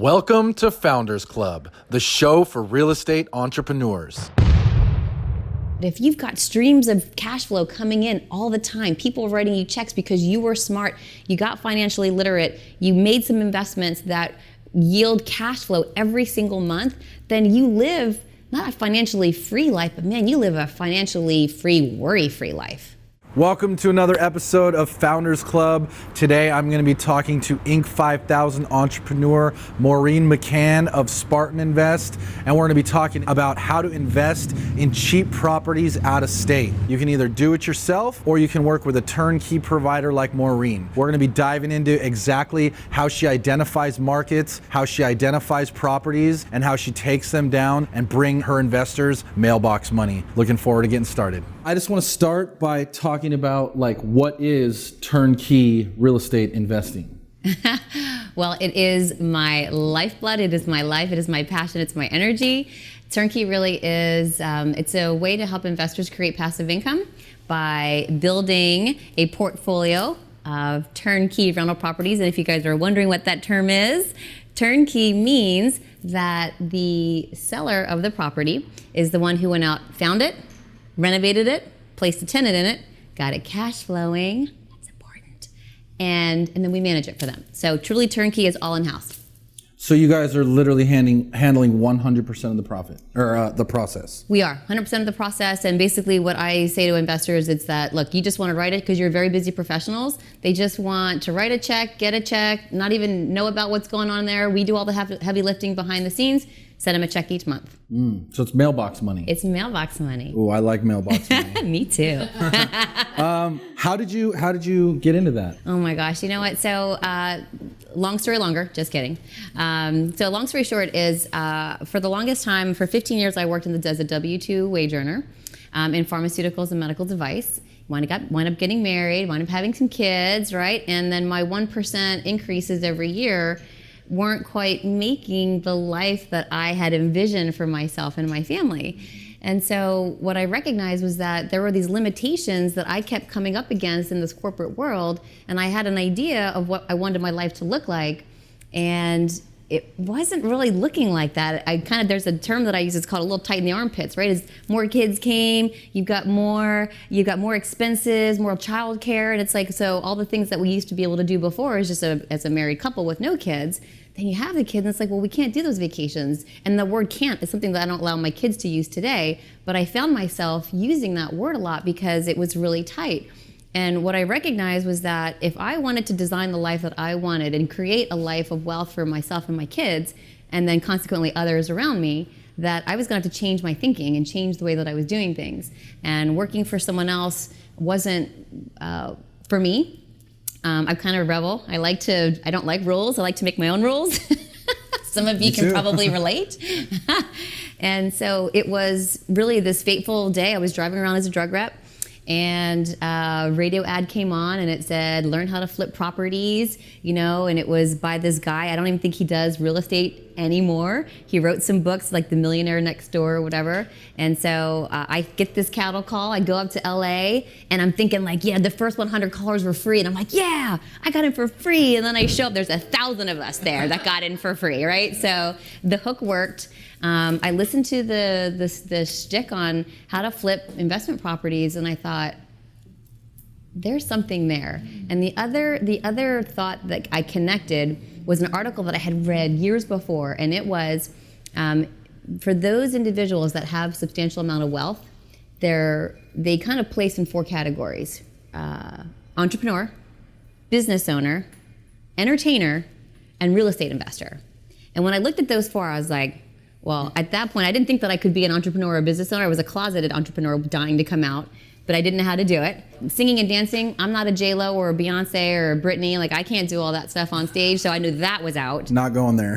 Welcome to Founders Club, the show for real estate entrepreneurs. If you've got streams of cash flow coming in all the time, people writing you checks because you were smart, you got financially literate, you made some investments that yield cash flow every single month, then you live not a financially free life, but man, you live a financially free, worry-free life. Welcome to another episode of Founders Club. Today I'm going to be talking to Inc. 5000 entrepreneur Maureen McCann of Spartan Invest, and we're going to be talking about how to invest in cheap properties out of state. You can either do it yourself or you can work with a turnkey provider like Maureen. We're going to be diving into exactly how she identifies markets, how she identifies properties, and how she takes them down and bring her investors mailbox money. Looking forward to getting started. I just want to start by talking about what is turnkey real estate investing? Well, it is my lifeblood, it is my life, it is my passion, it's my energy. Turnkey really is, it's a way to help investors create passive income by building a portfolio of turnkey rental properties. And if you guys are wondering what that term is, turnkey means that the seller of the property is the one who went out, found it, renovated it, placed a tenant in it, got it cash flowing, that's important, and then we manage it for them. So truly turnkey is all in-house. So you guys are literally handling 100% of the profit, or the process? We are, 100% of the process, and basically what I say to investors is that, look, you just want to write it because you're very busy professionals. They just want to write a check, get a check, not even know about what's going on there. We do all the heavy lifting behind the scenes, send them a check each month. So it's mailbox money. It's mailbox money. Oh, I like mailbox money. Me too. How did you get into that? Oh my gosh, you know what? So long story longer, just kidding. So long story short is for the longest time, for 15 years, I worked as a W-2 wage earner in pharmaceuticals and medical device. Wound up getting married, wound up having some kids, right? And then my 1% increases every year weren't quite making the life that I had envisioned for myself and my family. And so what I recognized was that there were these limitations that I kept coming up against in this corporate world, and I had an idea of what I wanted my life to look like, and it wasn't really looking like that. There's a term that I use, it's called a little tight in the armpits, right? As more kids came, you've got more expenses, more childcare, and it's like, so all the things that we used to be able to do before as a married couple with no kids, then you have the kids, and it's like, well, we can't do those vacations. And the word can't is something that I don't allow my kids to use today, but I found myself using that word a lot because it was really tight. And what I recognized was that if I wanted to design the life that I wanted and create a life of wealth for myself and my kids, and then consequently others around me, that I was going to have to change my thinking and change the way that I was doing things. And working for someone else wasn't for me. I'm kind of a rebel. I don't like rules. I like to make my own rules. Some of you can probably relate. And so it was really this fateful day. I was driving around as a drug rep, and a radio ad came on, and it said, learn how to flip properties, and it was by this guy. I don't even think he does real estate anymore. He wrote some books like The Millionaire Next Door or whatever. And so I get this cattle call. I go up to LA, and I'm thinking the first 100 callers were free. And I'm like, yeah, I got in for free. And then I show up, there's 1,000 of us there that got in for free, right? So the hook worked. I listened to the shtick on how to flip investment properties, and I thought, there's something there. And the other thought that I connected was an article that I had read years before, and it was for those individuals that have substantial amount of wealth, they kind of place in 4 categories: entrepreneur, business owner, entertainer, and real estate investor. And when I looked at those 4, I was like, well, at that point, I didn't think that I could be an entrepreneur or a business owner. I was a closeted entrepreneur dying to come out, but I didn't know how to do it. Singing and dancing, I'm not a J-Lo or a Beyonce or a Britney. I can't do all that stuff on stage, so I knew that was out. Not going there.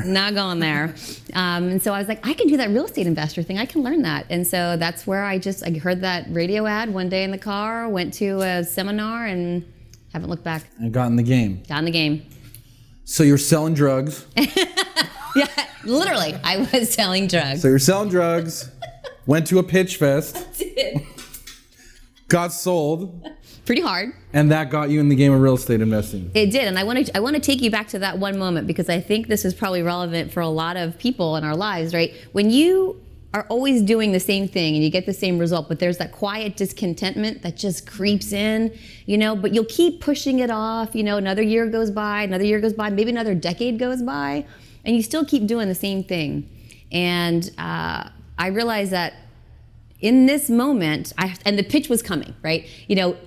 And so I was like, I can do that real estate investor thing. I can learn that. And so that's where I heard that radio ad one day in the car, went to a seminar, and haven't looked back. And got in the game. So you're selling drugs. Yeah, literally, I was selling drugs. So you're selling drugs, went to a pitch fest, Did. got sold, pretty hard. And that got you in the game of real estate investing. It did, and I want to take you back to that one moment because I think this is probably relevant for a lot of people in our lives, right? When you are always doing the same thing and you get the same result, but there's that quiet discontentment that just creeps in, but you'll keep pushing it off, another year goes by, maybe another decade goes by, and you still keep doing the same thing. And I realized that in this moment, and the pitch was coming, right?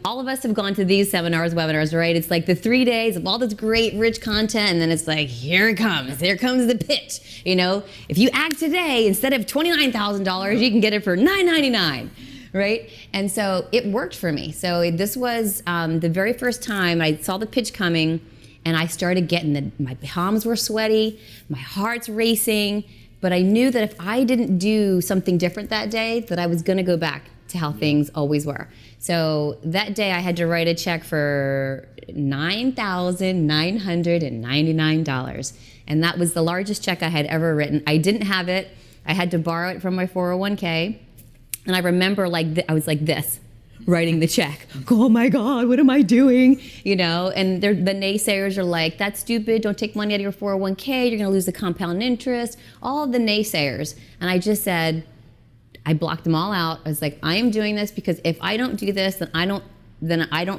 All of us have gone to these seminars, webinars, right? It's like the 3 days of all this great, rich content, and then it's like, here comes the pitch. If you act today, instead of $29,000, you can get it for $999, right? And so it worked for me. So this was the very first time I saw the pitch coming, and I started getting my palms were sweaty, my heart's racing. But I knew that if I didn't do something different that day, that I was going to go back to how things always were. So that day I had to write a check for $9,999. And that was the largest check I had ever written. I didn't have it. I had to borrow it from my 401k. And I remember I was like this, writing the check. Oh my God, what am I doing? And the naysayers are like, that's stupid, don't take money out of your 401k, you're gonna lose the compound interest, all of the naysayers. And I just said, I blocked them all out. I was like, I am doing this because if I don't do this, then I don't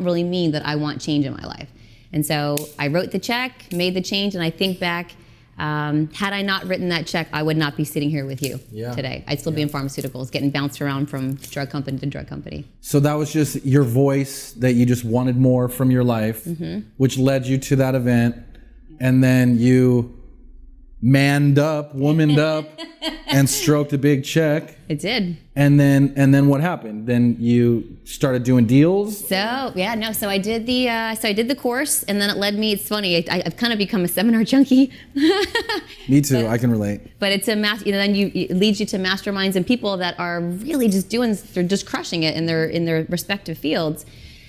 really mean that I want change in my life. And so I wrote the check, made the change, and I think back, had I not written that check, I would not be sitting here with you today. I'd still be in pharmaceuticals, getting bounced around from drug company to drug company. So that was just your voice that you just wanted more from your life, which led you to that event. And then you womaned up, and stroked a big check. It did. And then what happened? Then you started doing deals? So I did the course, and then it led me, it's funny, I've kind of become a seminar junkie. Me too, I can relate. But it's then it leads you to masterminds and people that are really they're just crushing it in their respective fields.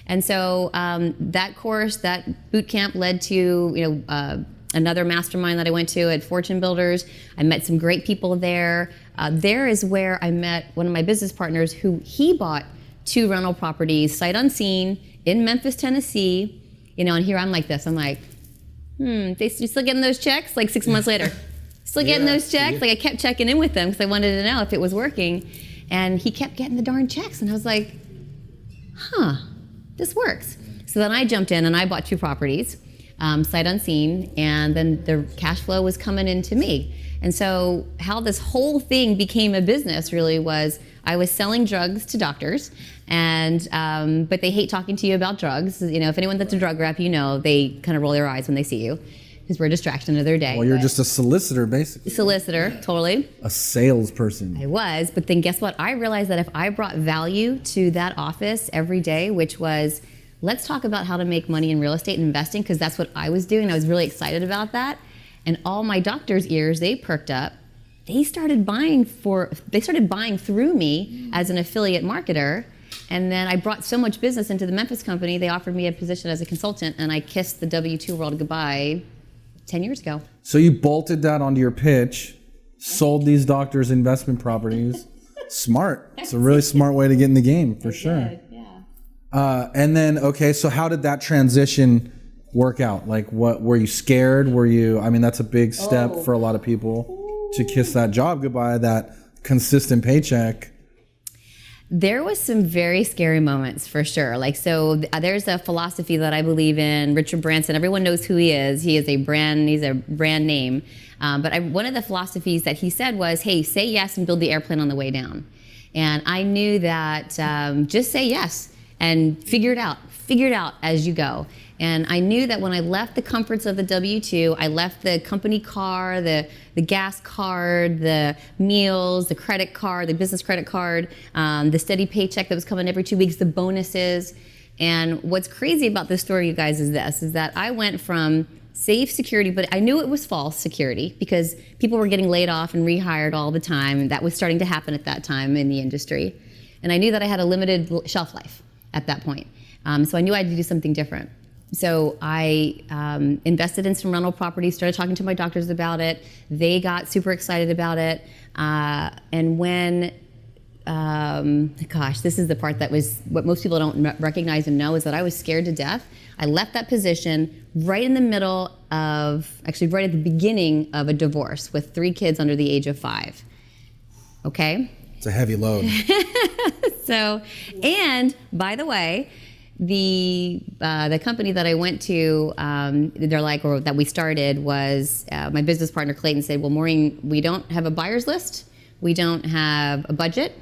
And so that course, that boot camp led to, another mastermind that I went to at Fortune Builders. I met some great people there. There is where I met one of my business partners who he bought 2 rental properties, sight unseen, in Memphis, Tennessee. And here I'm like this. I'm like, you still getting those checks? Like 6 months later, still getting those checks? Like I kept checking in with them because I wanted to know if it was working. And he kept getting the darn checks. And I was like, this works. So then I jumped in and I bought 2 properties. Sight unseen, and then the cash flow was coming into me. And so how this whole thing became a business really was I was selling drugs to doctors, and but they hate talking to you about drugs. If anyone that's a drug rep, they kind of roll their eyes when they see you because we're a distraction of their day. Well, you're just a solicitor, basically. Solicitor, totally. A salesperson. I was, but then guess what? I realized that if I brought value to that office every day, which was, let's talk about how to make money in real estate and investing, because that's what I was doing. I was really excited about that. And all my doctors' ears, they perked up. They started buying through me as an affiliate marketer. And then I brought so much business into the Memphis company, they offered me a position as a consultant, and I kissed the W-2 world goodbye 10 years ago. So you bolted that onto your pitch, sold these doctors' investment properties. Smart. It's a really smart way to get in the game, for sure. And then, okay, so how did that transition work out? Like, what, were you scared? That's a big step for a lot of people to kiss that job goodbye, that consistent paycheck. There was some very scary moments for sure. There's a philosophy that I believe in. Richard Branson, everyone knows who he is. He's a brand name. But one of the philosophies that he said was, hey, say yes and build the airplane on the way down. And I knew that just say yes. And figure it out as you go. And I knew that when I left the comforts of the W-2, I left the company car, the gas card, the meals, the credit card, the business credit card, the steady paycheck that was coming every 2 weeks, the bonuses. And what's crazy about this story, you guys, is that I went from safe security, but I knew it was false security because people were getting laid off and rehired all the time. And that was starting to happen at that time in the industry. And I knew that I had a limited shelf life at that point. So I knew I had to do something different. So I invested in some rental properties, started talking to my doctors about it. They got super excited about it. And when gosh, this is the part that was what most people don't recognize and know, is that I was scared to death. I left that position right in the middle of, actually right at the beginning of a divorce with 3 kids under the age of 5. Okay? It's a heavy load. So, and by the way, the company that I went to, they're like, or that we started was, my business partner Clayton said, well, Maureen, we don't have a buyer's list. We don't have a budget.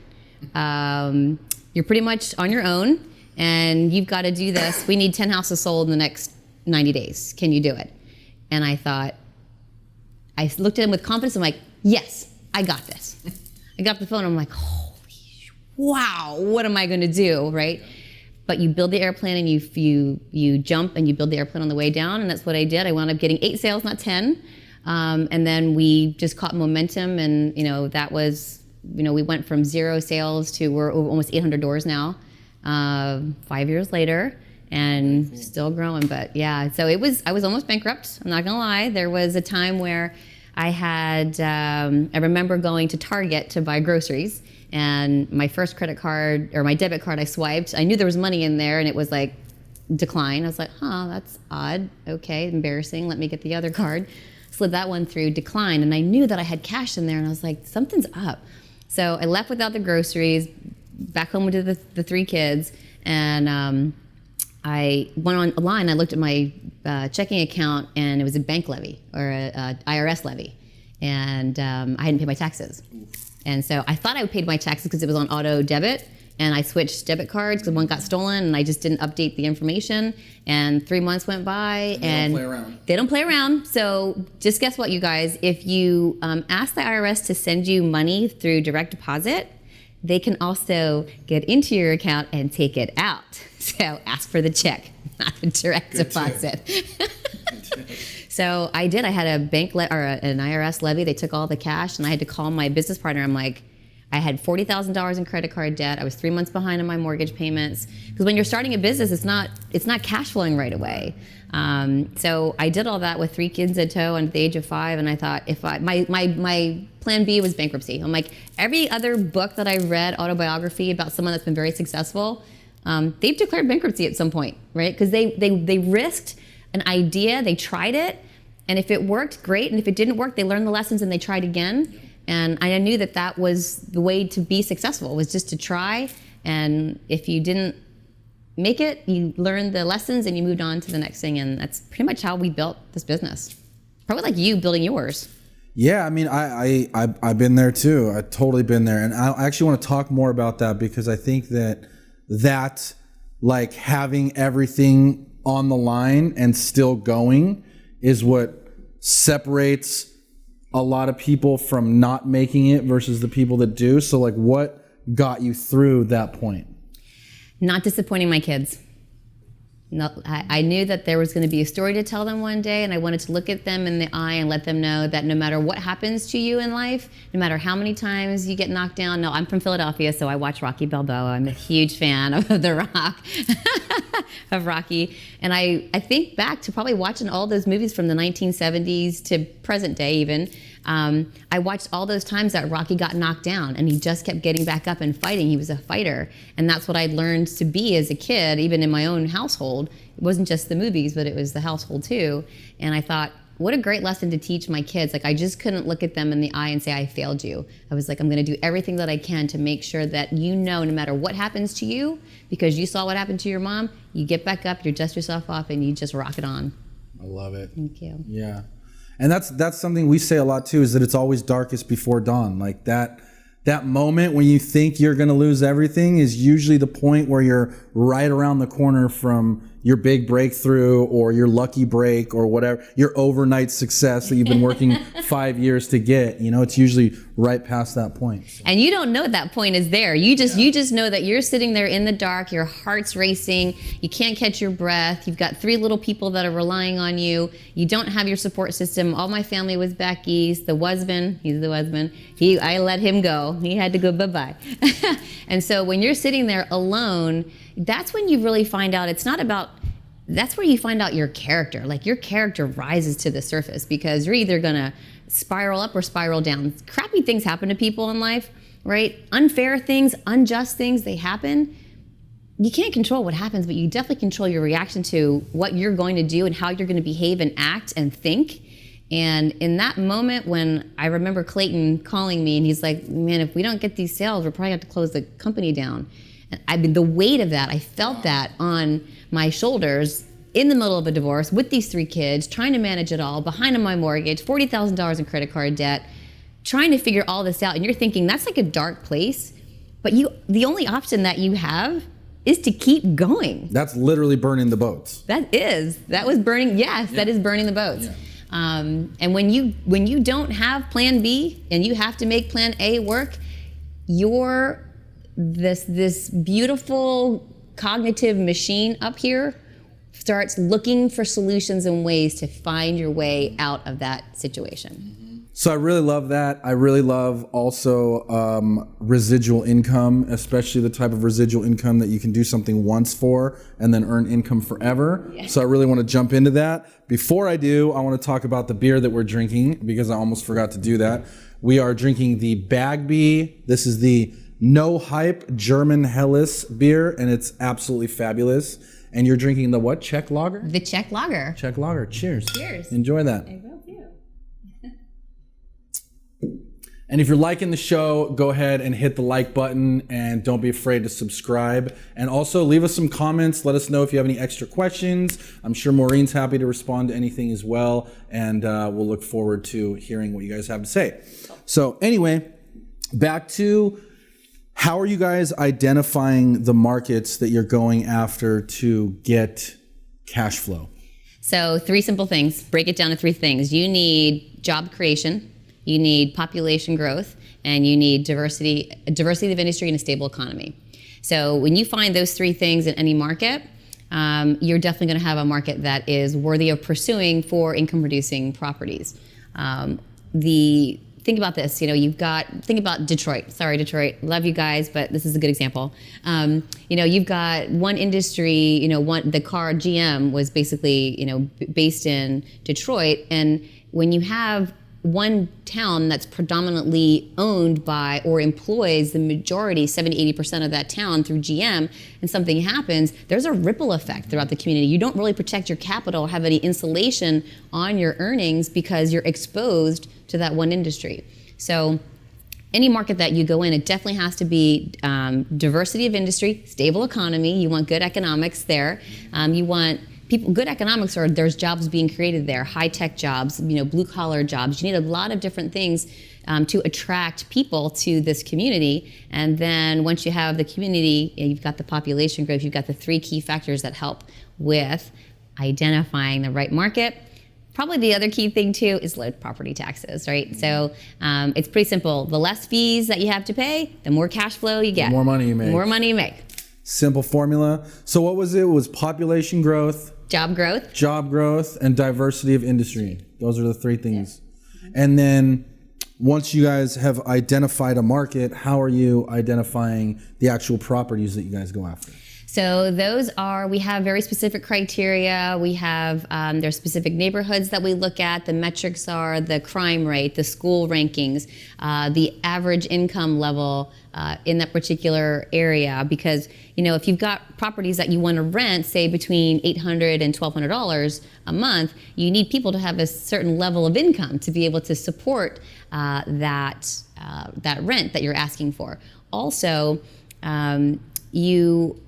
You're pretty much on your own, and you've got to do this. We need 10 houses sold in the next 90 days. Can you do it? And I thought, I looked at him with confidence. I'm like, yes, I got this. I got off the phone. I'm like, holy, wow, what am I going to do, right? But you build the airplane, and you jump, and you build the airplane on the way down, and that's what I did. I wound up getting 8 sales, not 10. And then we just caught momentum, and that was, we went from 0 sales to we're over almost 800 doors now, 5 years later, and still growing. But yeah, so I was almost bankrupt. I'm not gonna lie. There was a time where I had, I remember going to Target to buy groceries, and my first credit card, or my debit card, I swiped. I knew there was money in there, and it was like, decline. I was like, that's odd. Okay, embarrassing. Let me get the other card. Slid that one through, declined, and I knew that I had cash in there, and I was like, something's up. So I left without the groceries, back home with the 3 kids, and I went online. I looked at my checking account, and it was a bank levy, or a IRS levy, and I hadn't paid my taxes. And so I thought I paid my taxes because it was on auto debit, and I switched debit cards because one got stolen, and I just didn't update the information. And 3 months went by, and they don't play around. So just guess what, you guys? If you ask the IRS to send you money through direct deposit, they can also get into your account and take it out. So ask for the check, not the direct deposit. So I did. I had a bank or an IRS levy. They took all the cash, and I had to call my business partner. I'm like, I had $40,000 in credit card debt. I was 3 months behind on my mortgage payments. Because when you're starting a business, it's not cash flowing right away. So I did all that with 3 kids in tow and at the age of 5, and I thought, my plan B was bankruptcy. I'm like, every other book that I read, autobiography about someone that's been very successful, they've declared bankruptcy at some point, right? Because they risked an idea, they tried it, and if it worked, great, and if it didn't work, they learned the lessons and they tried again. And I knew that was the way to be successful, was just to try. And if you didn't make it, you learned the lessons and you moved on to the next thing. And that's pretty much how we built this business. Probably like you building yours. Yeah, I mean, I've been there too. I've totally been there. And I actually want to talk more about that, because I think that like having everything on the line and still going is what separates a lot of people from not making it versus the people that do. So like, what got you through that point? Not disappointing my kids. No, I knew that there was going to be a story to tell them one day, and I wanted to look at them in the eye and let them know that no matter what happens to you in life, no matter how many times you get knocked down. No, I'm from Philadelphia, so I watch Rocky Balboa. I'm a huge fan of The Rock, of Rocky. And I think back to probably watching all those movies from the 1970s to present day even. I watched all those times that Rocky got knocked down, and he just kept getting back up and fighting. He was a fighter. And that's what I learned to be as a kid, even in my own household. It wasn't just the movies, but it was the household too. And I thought, what a great lesson to teach my kids. Like, I just couldn't look at them in the eye and say, I failed you. I was like, I'm gonna do everything that I can to make sure that no matter what happens to you, because you saw what happened to your mom, you get back up, you dust yourself off, and you just rock it on. I love it. Thank you. Yeah. And that's something we say a lot too, is that it's always darkest before dawn. Like that moment when you think you're going to lose everything is usually the point where you're right around the corner from your big breakthrough or your lucky break or whatever, your overnight success that you've been working 5 years to get. It's usually right past that point. So. And you don't know that point is there. You just know that you're sitting there in the dark, your heart's racing, you can't catch your breath, you've got 3 little people that are relying on you, you don't have your support system. All my family was back east. He's the husband. I let him go. He had to go bye-bye. And so when you're sitting there alone, that's when you really find out that's where you find out your character. Like, your character rises to the surface, because you're either gonna spiral up or spiral down. Crappy things happen to people in life right? Unfair things, unjust things, they happen. You can't control what happens, but you definitely control your reaction to what you're going to do and how you're going to behave and act and think. And in that moment when I remember Clayton calling me and he's like, man, if we don't get these sales, we're probably going to have to close the company down. And I mean, the weight of that, I felt that on my shoulders in the middle of a divorce with these 3 kids, trying to manage it all, behind on my mortgage, $40,000 in credit card debt, trying to figure all this out. And you're thinking, that's like a dark place. But the only option that you have is to keep going. That's literally burning the boats. That was burning, yes, that is burning the boats. Yeah. And when you don't have plan B and you have to make plan A work, you're this beautiful cognitive machine up here starts looking for solutions and ways to find your way out of that situation. So I really love that. I really love also residual income, especially the type of residual income that you can do something once for and then earn income forever. Yeah. So I really want to jump into that. Before I do, I want to talk about the beer that we're drinking because I almost forgot to do that. We are drinking the Bagby. This is the No Hype German Helles beer, and it's absolutely fabulous. And you're drinking the what? Czech lager? The Czech lager. Czech lager. Cheers. Cheers. Enjoy that. I will too. And if you're liking the show, go ahead and hit the like button and don't be afraid to subscribe. And also leave us some comments. Let us know if you have any extra questions. I'm sure Maureen's happy to respond to anything as well. And we'll look forward to hearing what you guys have to say. So anyway, back to how are you guys identifying the markets that you're going after to get cash flow? So 3 simple things. Break it down to 3 things. You need job creation. You need population growth, and you need diversity of industry and a stable economy. So when you find those 3 things in any market, you're definitely going to have a market that is worthy of pursuing for income-producing properties. Think about this. Think about Detroit. Sorry, Detroit. Love you guys, but this is a good example. You've got one industry. The car GM was basically based in Detroit, and when you have one town that's predominantly owned by or employs the majority, 70-80% of that town through GM, and something happens, there's a ripple effect throughout the community. You don't really protect your capital or have any insulation on your earnings because you're exposed to that one industry. So any market that you go in, it definitely has to be diversity of industry, stable economy. You want good economics there. You want good economics, or there's jobs being created there, high-tech jobs, blue-collar jobs. You need a lot of different things to attract people to this community. And then once you have the community, you've got the population growth, you've got the 3 key factors that help with identifying the right market. Probably the other key thing too is low property taxes, right? So it's pretty simple. The less fees that you have to pay, the more cash flow you get. The more money you make. The more money you make. Simple formula. So what was it? It was population growth, job growth, and diversity of industry. Those are the 3 things. Yeah. And then once you guys have identified a market, how are you identifying the actual properties that you guys go after? So we have very specific criteria. We have, there's specific neighborhoods that we look at. The metrics are the crime rate, the school rankings, the average income level in that particular area. Because, if you've got properties that you want to rent, say between $800 and $1,200 a month, you need people to have a certain level of income to be able to support that rent that you're asking for. Also, you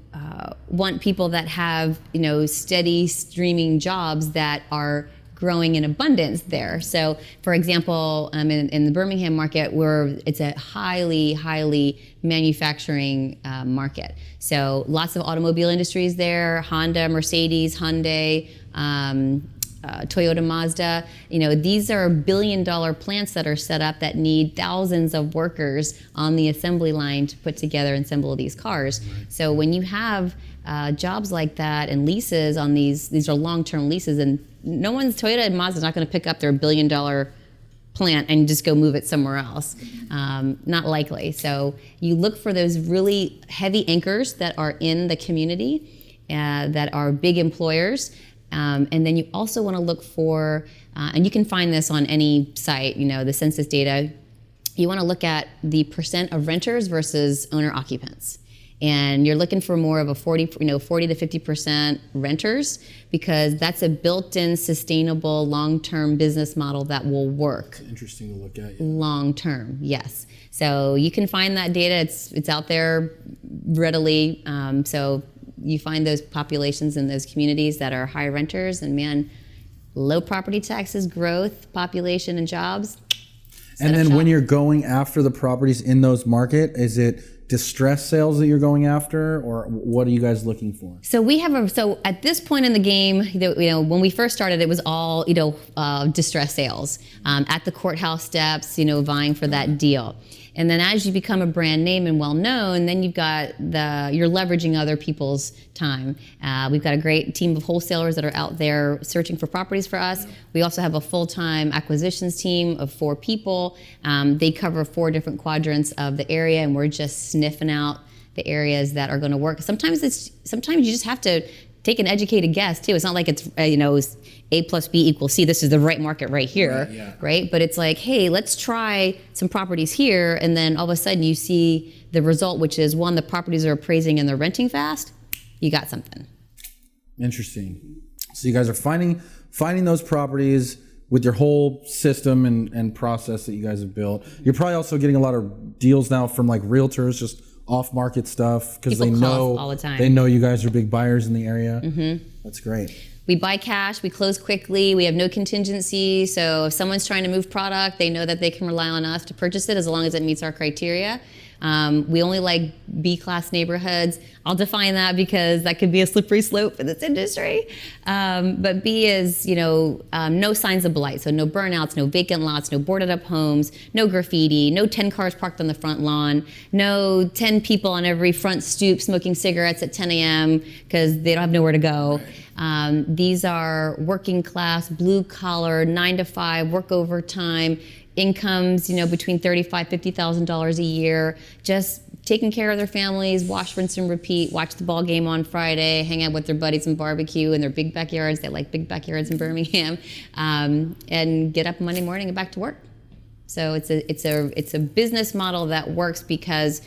want people that have, steady streaming jobs that are growing in abundance there. So, for example, in the Birmingham market, it's a highly manufacturing market. So, lots of automobile industries there: Honda, Mercedes, Hyundai, Toyota, Mazda. These are billion-dollar plants that are set up that need thousands of workers on the assembly line to put together and assemble these cars. So when you have jobs like that and leases on these are long-term leases, and Toyota and Mazda is not going to pick up their billion-dollar plant and just go move it somewhere else. Not likely. So you look for those really heavy anchors that are in the community, that are big employers. And then you also want to look for, and you can find this on any site, the census data, you want to look at the percent of renters versus owner occupants. And you're looking for more of a 40 to 50% renters, because that's a built-in, sustainable, long-term business model that will work. It's interesting to look at. Yeah. Long-term, yes. So you can find that data. It's out there readily. So you find those populations in those communities that are high renters, and man, low property taxes, growth, population, and jobs. And then when you're going after the properties in those market, is it distress sales that you're going after, or what are you guys looking for? So we have so at this point in the game, when we first started, it was all distress sales at the courthouse steps, vying for that deal. And then as you become a brand name and well known, then you're leveraging other people's time. We've got a great team of wholesalers that are out there searching for properties for us. We also have a full-time acquisitions team of 4 people. They cover 4 different quadrants of the area, and we're just sniffing out the areas that are going to work. Sometimes you just have to take an educated guess too. It's not like it's A plus B equals C. This is the right market right here, right? But it's like, hey, let's try some properties here, and then all of a sudden you see the result, which is one, the properties are appraising and they're renting fast. You got something. Interesting. So you guys are finding those properties with your whole system and process that you guys have built. You're probably also getting a lot of deals now from like realtors, just off-market stuff, because they know all the time. They know you guys are big buyers in the area. Mm-hmm. That's great. We buy cash, we close quickly, we have no contingency. So if someone's trying to move product, they know that they can rely on us to purchase it as long as it meets our criteria. We only like B-class neighborhoods. I'll define that because that could be a slippery slope in this industry. But B is, no signs of blight. So no burnouts, no vacant lots, no boarded up homes, no graffiti, no 10 cars parked on the front lawn, no 10 people on every front stoop smoking cigarettes at 10 a.m. because they don't have nowhere to go. These are working class, blue collar, 9 to 5, work overtime, incomes, between $35,000, $50,000 a year, just taking care of their families, wash, rinse, and repeat, watch the ball game on Friday, hang out with their buddies and barbecue in their big backyards. They like big backyards in Birmingham, and get up Monday morning and back to work. So it's a business model that works because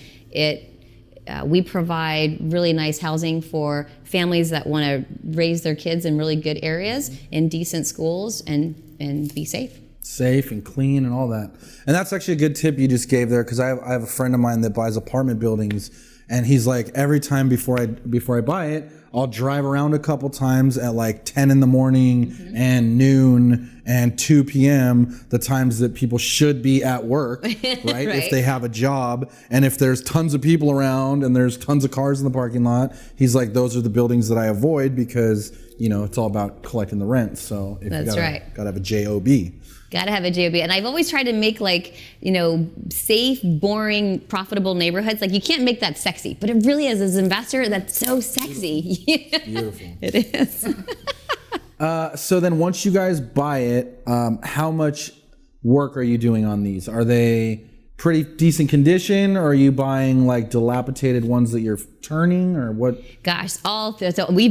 we provide really nice housing for families that want to raise their kids in really good areas, in decent schools, and be safe. Safe and clean and all that. And that's actually a good tip you just gave there, because I have a friend of mine that buys apartment buildings, and he's like, every time before I buy it, I'll drive around a couple times at like 10 in the morning and noon and 2 p.m., the times that people should be at work, right? If they have a job. And if there's tons of people around and there's tons of cars in the parking lot, he's like, those are the buildings that I avoid, because, it's all about collecting the rent. So if That's you right. Gotta have a JOB. Got to have a JOB. And I've always tried to make safe, boring, profitable neighborhoods. Like, you can't make that sexy, but it really is. As an investor, that's so sexy. Beautiful. It is. So then once you guys buy it, how much work are you doing on these? Are they pretty decent condition, or are you buying like dilapidated ones that you're turning, or what? Gosh, so we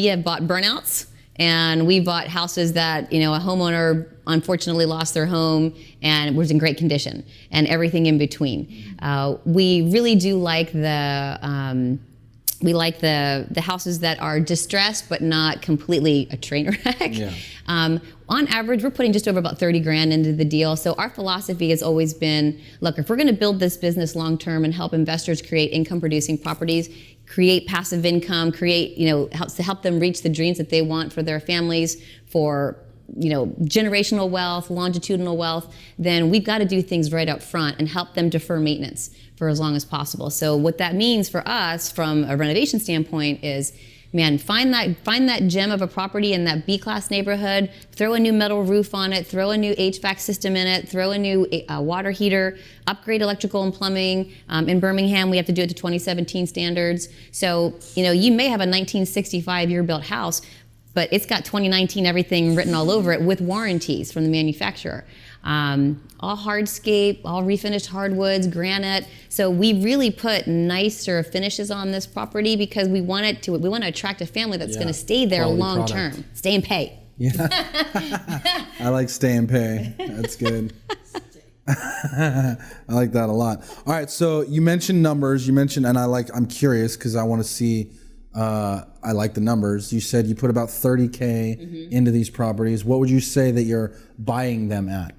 have bought burnouts. And we bought houses that, a homeowner unfortunately lost their home and was in great condition, and everything in between. We really do like the houses that are distressed but not completely a train wreck. Yeah. On average, we're putting just over about 30 grand into the deal. So our philosophy has always been, look, if we're going to build this business long term and help investors create income producing properties, create passive income, help them reach the dreams that they want for their families, for generational wealth, longitudinal wealth, then we've got to do things right up front and help them defer maintenance for as long as possible. So what that means for us from a renovation standpoint is, man, find that gem of a property in that B-class neighborhood, throw a new metal roof on it, throw a new HVAC system in it, throw a new water heater, upgrade electrical and plumbing. In Birmingham, we have to do it to 2017 standards. So, you may have a 1965 year built house, but it's got 2019 everything written all over it with warranties from the manufacturer. All hardscape, all refinished hardwoods, granite. So we really put nicer finishes on this property because we want to attract a family that's going to stay there long term, stay and pay. Yeah, I like stay and pay. That's good. I like that a lot. All right, so you mentioned numbers. And I'm curious because I want to see. I like the numbers. You said you put about 30K into these properties. What would you say that you're buying them at?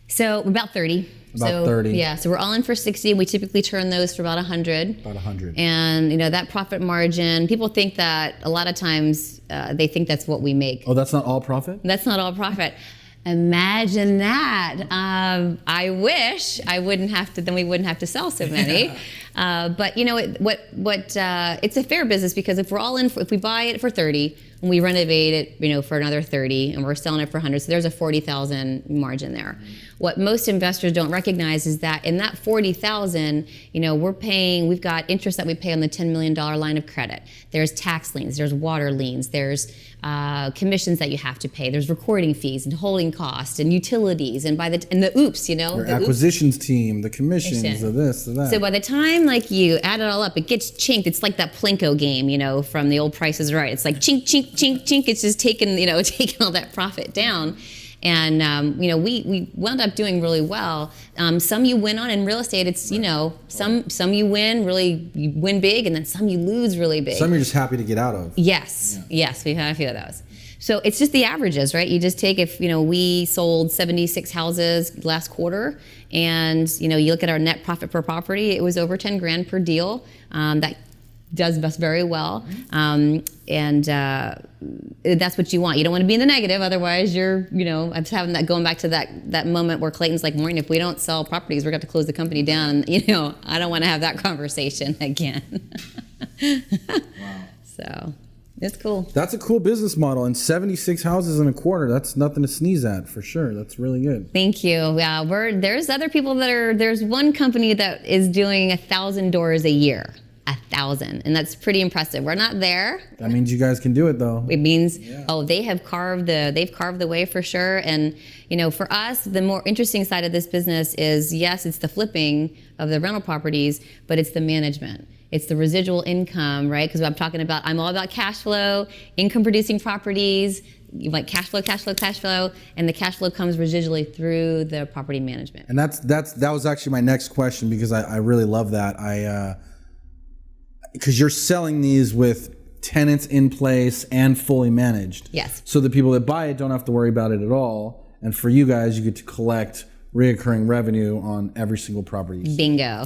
So about 30. About 30. Yeah, so we're all in for 60. We typically turn those for about 100. About 100. And that profit margin, people think that a lot of times they think that's what we make. Oh, that's not all profit? That's not all profit. Imagine that. I wish I wouldn't have to. Then we wouldn't have to sell so many. But it's a fair business because if we're all in, if we buy it for 30 and we renovate it, for another 30, and we're selling it for 100, so there's a 40,000 margin there. What most investors don't recognize is that in that 40,000, we've got interest that we pay on the $10 million line of credit. There's tax liens, there's water liens, there's commissions that you have to pay. There's recording fees and holding costs and utilities and the oops, Your acquisitions team, the commissions, the this, the that. So by the time you add it all up, it gets chinked. It's like that Plinko game, from the old Price is Right. It's like chink, chink, chink, chink. It's just taking all that profit down. And we wound up doing really well. Some you win on in real estate. It's some you win big, and then some you lose really big. Some you're just happy to get out of. Yes, we've had a few of those. So it's just the averages, right? You just take if we sold 76 houses last quarter, and you look at our net profit per property, it was over 10 grand per deal. That does us very well, and that's what you want. You don't want to be in the negative, otherwise you're, I'm just having that going back to that moment where Clayton's like, Maureen, if we don't sell properties, we're going to have to close the company down. And, I don't want to have that conversation again. Wow. So it's cool. That's a cool business model, and 76 houses in a quarter, that's nothing to sneeze at for sure. That's really good. Thank you. Yeah, there's other people there's one company that is doing 1,000 doors a year. 1,000, and that's pretty impressive. We're not there. That means you guys can do it, though. It means they've carved the way for sure. And for us, the more interesting side of this business is yes, it's the flipping of the rental properties, but it's the management. It's the residual income, right? Because I'm all about cash flow, income producing properties, like cash flow, and the cash flow comes residually through the property management. And that was actually my next question, because I really love that. Because you're selling these with tenants in place and fully managed. Yes. So the people that buy it don't have to worry about it at all. And for you guys, you get to collect reoccurring revenue on every single property. Bingo.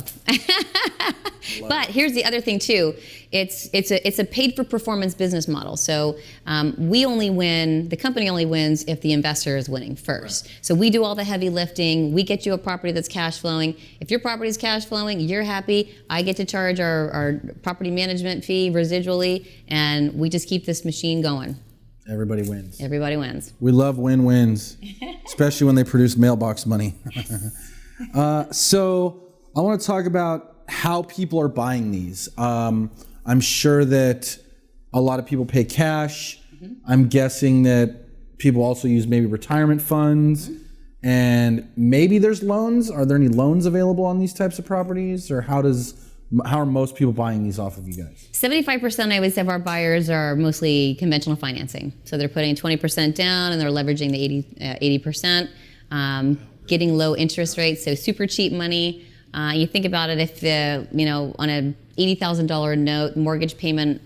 But here's the other thing too. It's a paid for performance business model. So the company only wins if the investor is winning first. Right. So we do all the heavy lifting. We get you a property that's cash flowing. If your property is cash flowing, you're happy. I get to charge our property management fee residually, and we just keep this machine going. Everybody wins. Everybody wins. We love win-wins, especially when they produce mailbox money. So I want to talk about how people are buying these. I'm sure that a lot of people pay cash. Mm-hmm. I'm guessing that people also use maybe retirement funds, and maybe there's loans. Are there any loans available on these types of properties, or how are most people buying these off of you guys? 75%, I would say, of our buyers are mostly conventional financing. So they're putting 20% down and they're leveraging the 80%, getting low interest rates, so super cheap money. You think about it, if on a $80,000 note, mortgage payment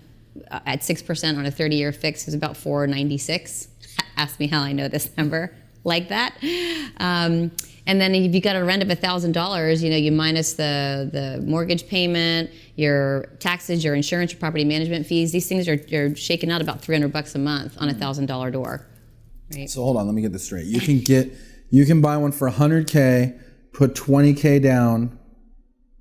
at 6% on a 30-year fix is about $496. Ask me how I know this number like that. And then if you got a rent of $1,000, you minus the mortgage payment, your taxes, your insurance, your property management fees. These things you're shaking out about $300 a month on a $1,000 door. Right? So hold on, let me get this straight. You can buy one for $100K, put $20K down,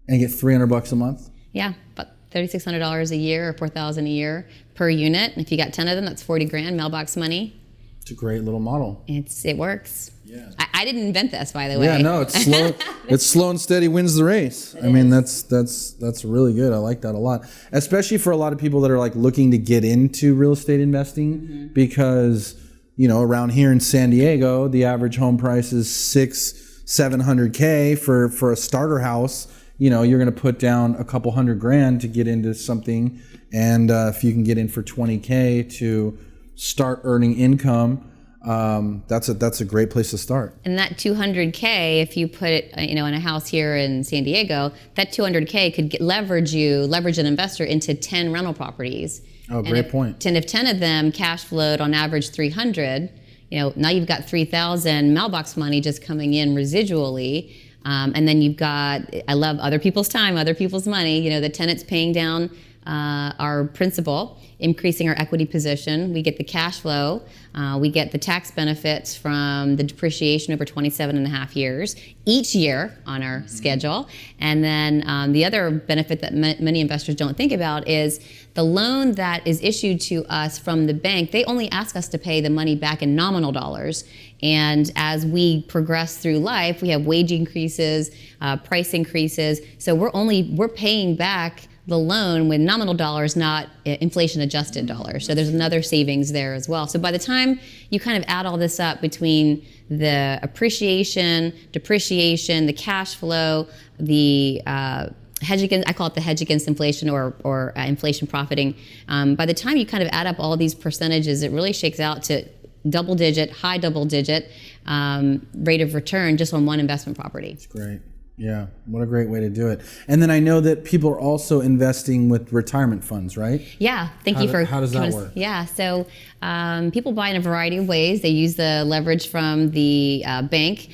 and get $300 a month. Yeah, about $3,600 a year or $4,000 a year per unit. And if you got 10 of them, that's 40 grand mailbox money. It's a great little model. It works. Yeah. I didn't invent this, by the way. Yeah, no, it's slow. It's slow and steady wins the race. I mean, that's really good. I like that a lot, especially for a lot of people that are like looking to get into real estate investing, because around here in San Diego, the average home price is $600-700K for a starter house. You're going to put down a couple $100,000 to get into something, and if you can get in for $20K to start earning income, That's a great place to start. And that 200K, if you put it, in a house here in San Diego, that 200K could leverage an investor into 10 rental properties. Oh, great point. And if 10 of them cash flowed on average 300, now you've got 3,000 mailbox money just coming in residually. And then you've got, I love other people's time, other people's money. The tenant's paying down our principal, increasing our equity position. We get the cash flow. We get the tax benefits from the depreciation over 27 and a half years each year on our schedule. And then the other benefit that many investors don't think about is the loan that is issued to us from the bank. They only ask us to pay the money back in nominal dollars. And as we progress through life, we have wage increases, price increases. So we're paying back the loan with nominal dollars, not inflation adjusted dollars. So there's another savings there as well. So by the time you kind of add all this up between the appreciation, depreciation, the cash flow, the hedge against, I call it the hedge against inflation or inflation profiting. By the time you kind of add up all these percentages, it really shakes out to high double digit rate of return just on one investment property. That's great. Yeah, what a great way to do it. And then I know that people are also investing with retirement funds, right? Yeah, How does that work? Yeah, so people buy in a variety of ways. They use the leverage from the bank.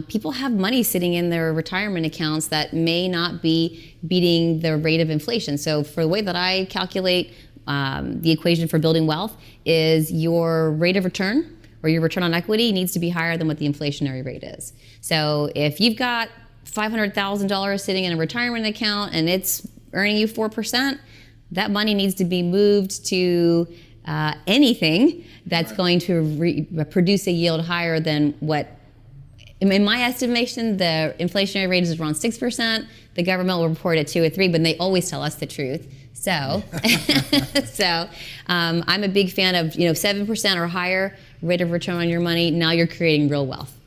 People have money sitting in their retirement accounts that may not be beating the rate of inflation. So for the way that I calculate the equation for building wealth is your rate of return or your return on equity needs to be higher than what the inflationary rate is. So if you've got $500,000 sitting in a retirement account and it's earning you 4%, that money needs to be moved to anything that's going to produce a yield higher than what, in my estimation, the inflationary rate is around 6%. The government will report at 2 or 3, but they always tell us the truth. So, I'm a big fan of 7% or higher rate of return on your money. Now you're creating real wealth.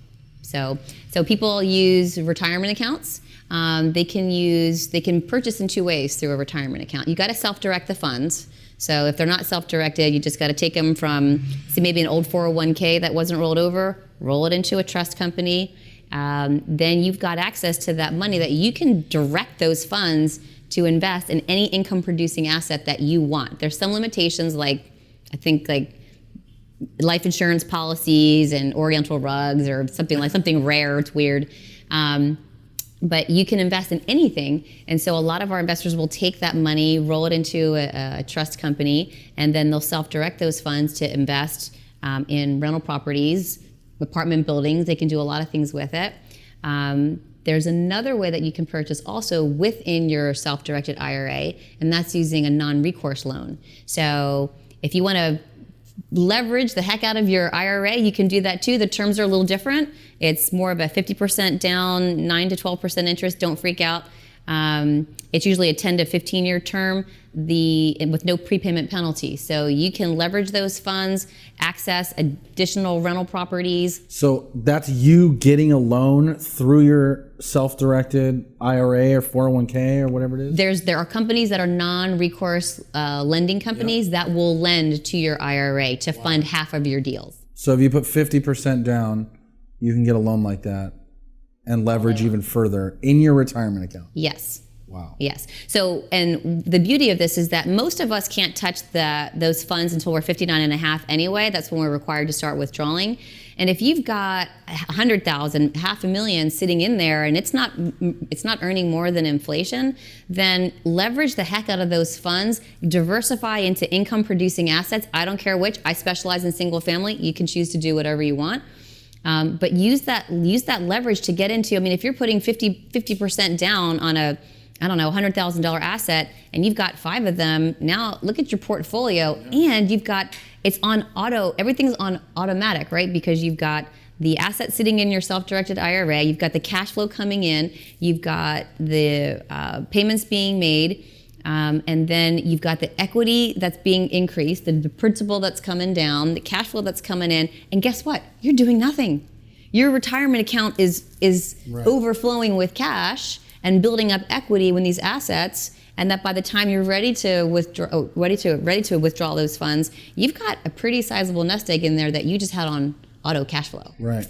So people use retirement accounts. They can purchase in two ways through a retirement account. You got to self-direct the funds. So if they're not self-directed, you just got to take them from, say, maybe an old 401k that wasn't rolled over, roll it into a trust company. Then you've got access to that money that you can direct those funds to invest in any income-producing asset that you want. There's some limitations, like life insurance policies and Oriental rugs or something rare. It's weird. But you can invest in anything. And so a lot of our investors will take that money, roll it into a trust company, and then they'll self-direct those funds to invest in rental properties, apartment buildings. They can do a lot of things with it. There's another way that you can purchase also within your self-directed IRA, and that's using a non-recourse loan. So if you want to leverage the heck out of your IRA, you can do that too. The terms are a little different. It's more of a 50% down, 9 to 12% interest. Don't freak out. It's usually a 10 to 15 year term with no prepayment penalty. So you can leverage those funds, access additional rental properties. So that's you getting a loan through your self-directed IRA or 401k or whatever it is? There are companies that are non-recourse lending companies that will lend to your IRA to fund half of your deals. So if you put 50% down, you can get a loan like that and leverage even further in your retirement account. Yes. Wow. Yes. So, and the beauty of this is that most of us can't touch those funds until we're 59 and a half anyway. That's when we're required to start withdrawing. And if you've got 100,000, $500,000 sitting in there and it's not earning more than inflation, then leverage the heck out of those funds, diversify into income producing assets. I don't care which. I specialize in single family. You can choose to do whatever you want. But use that leverage to get into, if you're putting 50% down on a $100,000 asset and you've got 5 of them, now look at your portfolio and it's on auto, everything's on automatic, right? Because you've got the asset sitting in your self-directed IRA, you've got the cash flow coming in, you've got the payments being made, and then you've got the equity that's being increased, the principal that's coming down, the cash flow that's coming in, and guess what? You're doing nothing. Your retirement account is overflowing with cash and building up equity when these assets, and that by the time you're ready to withdraw those funds, you've got a pretty sizable nest egg in there that you just had on auto cash flow. Right.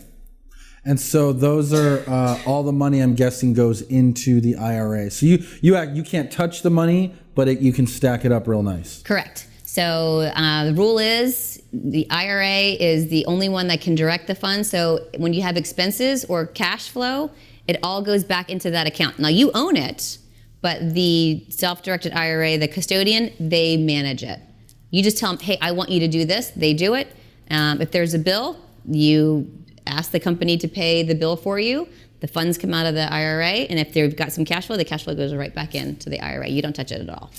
And so those are all the money, I'm guessing, goes into the IRA. So you can't touch the money, but you can stack it up real nice. Correct. So the rule is the IRA is the only one that can direct the funds. So when you have expenses or cash flow, it all goes back into that account. Now you own it, but the self-directed IRA, the custodian, they manage it. You just tell them, hey, I want you to do this. They do it. If there's a bill, you ask the company to pay the bill for you. The funds come out of the IRA, and if they've got some cash flow, the cash flow goes right back into the IRA. You don't touch it at all.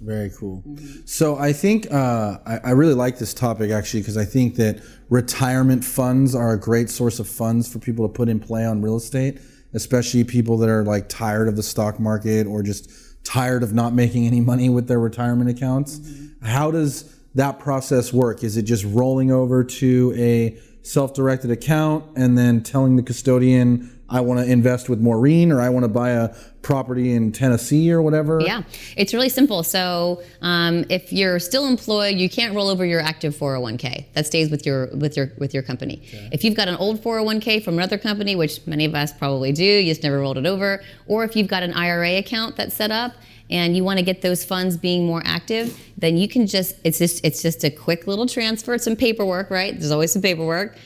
Very cool. So I think I really like this topic, actually, because I think that retirement funds are a great source of funds for people to put in play on real estate, especially people that are like tired of the stock market or just tired of not making any money with their retirement accounts. How does that process work? Is it just rolling over to a self-directed account and then telling the custodian, I want to invest with Maureen, or I want to buy a property in Tennessee or whatever? Yeah, it's really simple. So if you're still employed, you can't roll over your active 401k. That stays with your company. Okay. If you've got an old 401k from another company, which many of us probably do, you just never rolled it over, or if you've got an IRA account that's set up and you want to get those funds being more active, then you can it's just a quick little transfer, some paperwork, right? There's always some paperwork,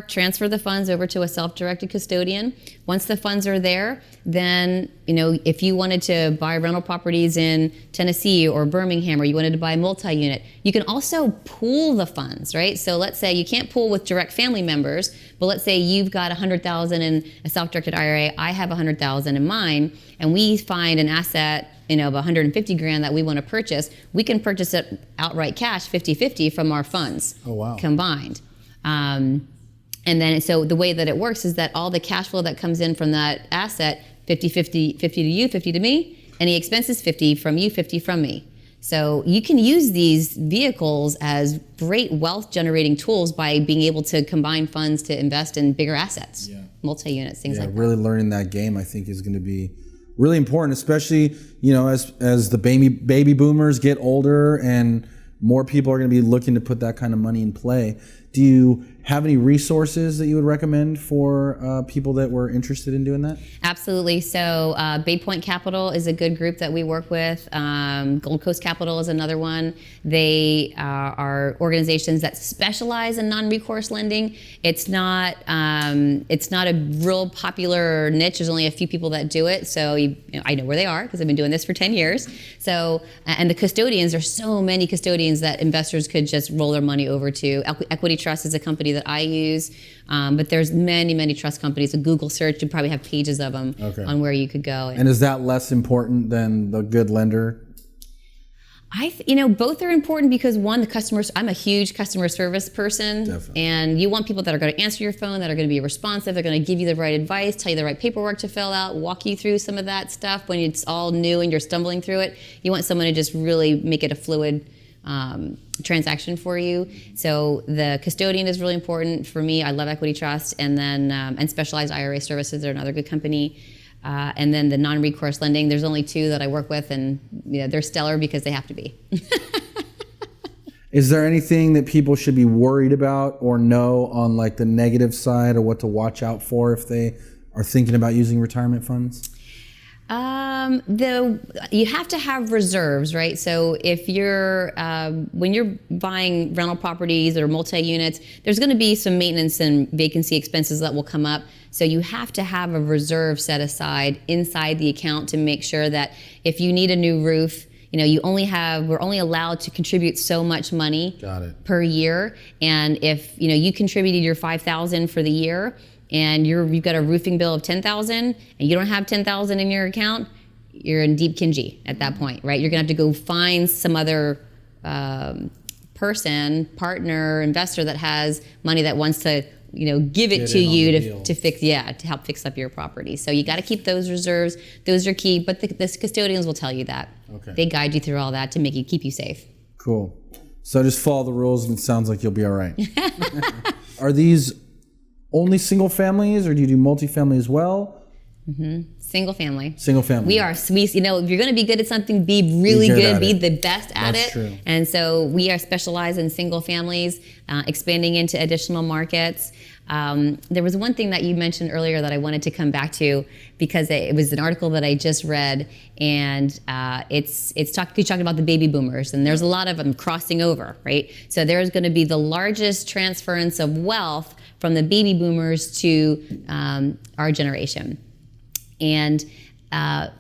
transfer the funds over to a self-directed custodian. Once the funds are there, then, if you wanted to buy rental properties in Tennessee or Birmingham, or you wanted to buy a multi-unit, you can also pool the funds, right? So let's say you can't pool with direct family members, but let's say you've got $100,000 in a self-directed IRA, I have $100,000 in mine, and we find an asset of $150,000 that we want to purchase, we can purchase it outright cash 50-50 from our funds. Oh, wow. Combined. And then, so the way that it works is that all the cash flow that comes in from that asset, 50-50 to you, 50 to me, any expenses, 50 from you, 50 from me. So you can use these vehicles as great wealth generating tools by being able to combine funds to invest in bigger assets, multi-units, things like that. Really learning that game, I think, is going to be really important, especially, as the baby boomers get older and more people are going to be looking to put that kind of money in play. Do you have any resources that you would recommend for people that were interested in doing that? Absolutely. So Bay Point Capital is a good group that we work with. Gold Coast Capital is another one. They are organizations that specialize in non-recourse lending. It's not a real popular niche. There's only a few people that do it. So I know where they are because I've been doing this for 10 years. So, and the custodians, there's so many custodians that investors could just roll their money over to. Equity Trust is a company that I use, but there's many trust companies. A Google search, you probably have pages of them on where you could go. And is that less important than the good lender? Both are important because one, the customers. I'm a huge customer service person. Definitely. And you want people that are going to answer your phone, that are going to be responsive, they're going to give you the right advice, tell you the right paperwork to fill out, walk you through some of that stuff when it's all new and you're stumbling through it. You want someone to just really make it a fluid transaction for you. So the custodian is really important for me. I love Equity Trust, and then and Specialized IRA Services are another good company. And then the non-recourse lending, there's only two that I work with, and they're stellar because they have to be. Is there anything that people should be worried about or know on like the negative side, or what to watch out for if they are thinking about using retirement funds? You have to have reserves, right? So if you're when you're buying rental properties or multi-units, there's going to be some maintenance and vacancy expenses that will come up. So you have to have a reserve set aside inside the account to make sure that if you need a new roof, we're only allowed to contribute so much money per year. And if you contributed your $5,000 for the year, and you've got a roofing bill of $10,000 and you don't have $10,000 in your account, you're in deep kinji at that point, right? You're gonna have to go find some other partner, investor that has money that wants to give it to you to help fix up your property. So you got to keep those reserves. Those are key, but the custodians will tell you that. Okay. They guide you through all that to keep you safe. Cool. So just follow the rules and it sounds like you'll be all right. Are these only single families, or do you do multifamily as well? Single family. Single family. We are, if you're going to be good at something, be really good, be the best at That's it. True. And so we are specialized in single families, expanding into additional markets. There was one thing that you mentioned earlier that I wanted to come back to because it was an article that I just read, and it's talking about the baby boomers, and there's a lot of them crossing over, right? So there's going to be the largest transference of wealth from the baby boomers to our generation. And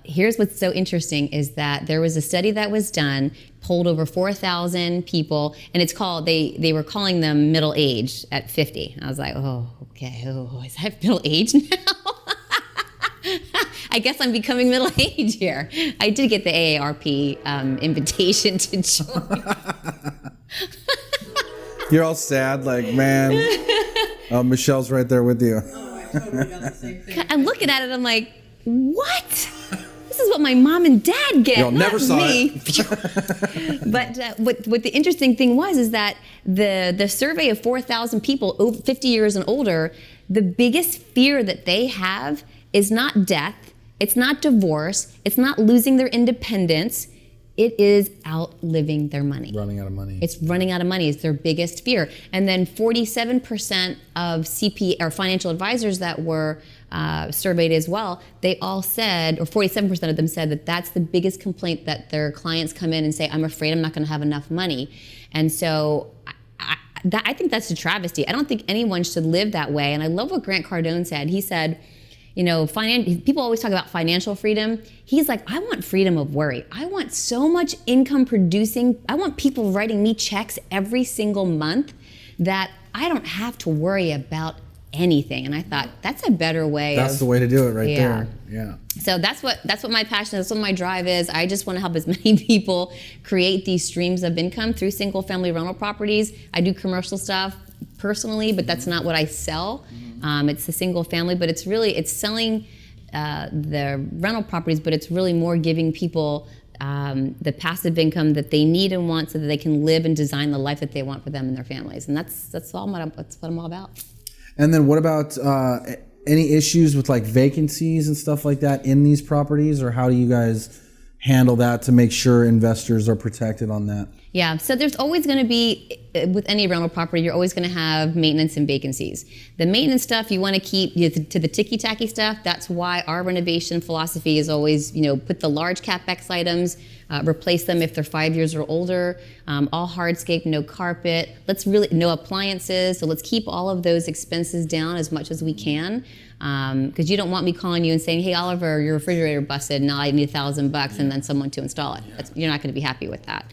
here's what's so interesting is that there was a study that was done, polled over 4,000 people, and it's called, they were calling them middle age at 50. I was like, oh, okay, is that middle age now? I guess I'm becoming middle age here. I did get the AARP invitation to join. You're all sad, like, man, Michelle's right there with you. I totally got the same thing. I'm looking at it, I'm like, what? This is what my mom and dad get. Y'all never saw me. it. But what the interesting thing was is that the survey of 4,000 people over 50 years and older, the biggest fear that they have is not death, it's not divorce, it's not losing their independence. It is outliving their money. Running out of money. It's running out of money is their biggest fear. And then 47% of CPA or financial advisors that were surveyed as well, they all said, or 47% of them said that that's the biggest complaint that their clients come in and say, I'm afraid I'm not going to have enough money. And so I think that's a travesty. I don't think anyone should live that way. And I love what Grant Cardone said. He said, people always talk about financial freedom. He's like, I want freedom of worry. I want so much income producing. I want people writing me checks every single month that I don't have to worry about anything. And I thought that's a better way. That's the way to do it right there. Yeah. So that's what my passion is, that's what my drive is. I just want to help as many people create these streams of income through single family rental properties. I do commercial stuff personally, but that's not what I sell. It's the single family, but it's selling the rental properties, but it's really more giving people the passive income that they need and want so that they can live and design the life that they want for them and their families. And that's what I'm all about. And then what about any issues with like vacancies and stuff like that in these properties, or how do you guys handle that to make sure investors are protected on that? Yeah, so there's always going to be, with any rental property, you're always going to have maintenance and vacancies. The maintenance stuff you want to keep to the ticky-tacky stuff. That's why our renovation philosophy is always, put the large CapEx items, replace them if they're 5 years or older, all hardscape, no carpet, no appliances. So let's keep all of those expenses down as much as we can. Because you don't want me calling you and saying, hey, Oliver, your refrigerator busted, now I need $1,000 and then someone to install it. You're not going to be happy with that.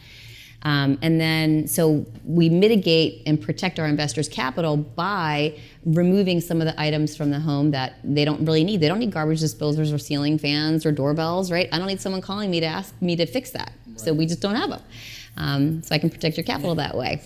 And then, so we mitigate and protect our investors' capital by removing some of the items from the home that they don't really need. They don't need garbage disposers or ceiling fans or doorbells, right? I don't need someone calling me to ask me to fix that. Right. So we just don't have them. So I can protect your capital that way.